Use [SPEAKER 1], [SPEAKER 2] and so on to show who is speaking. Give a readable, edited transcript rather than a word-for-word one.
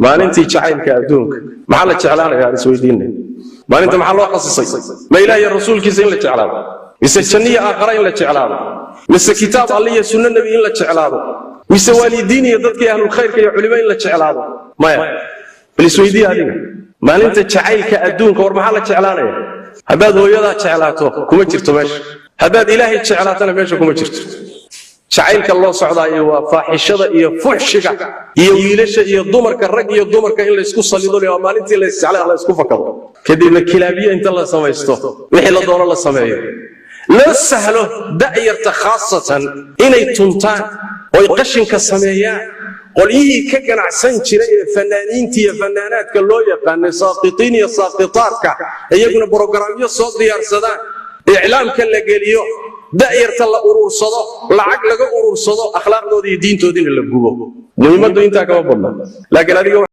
[SPEAKER 1] maalintii jacaylka adduunka maxaa la jeclaanayaa isweydiinna maalinta maxaa loo qasisay ma ilaahay rasuulkiisa in la jeclaado mise janniya aakhira in la jeclaado mise kitaab Allah iyo sunna nabi in la jeclaado mise waalidiin iyo dadkii ahlul khayrka iyo culimada in la jeclaado maya bal isweydii adiga maalinta jacaylka adduunka war maxaa la jeclaanayaa haddaad hooyada jeclaato kuma jirto meesha haddaad ilaahay jeclaatana meesha kuma jirto jacaylka loo socdaayo waa faaxishada iyo fuxshiga iyo wiilasha iyo dumarka rag iyo dumarka in la isku salido oo maalintii la isjeclaa la isku fakado kadibna kilaabiye inta la samaysto wixii la doono la sameeyo la sahlo da'yarta khaasatan inay tuntaan oo qashinka sameeyaan qolyihii ka ganacsan jiray fanaaniinta iyo fanaanaadka loo yaqaan saaqitiin iyo saaqitaadka iyaguna barnaamijyo soo diyaarsadaan إعلامك اللي قاليه دائرة الله أورصده لعق لقى أورصده أخلاق دودي دين تودين اللي بجوه مهمة دو إنت كمان بالله لكن هذه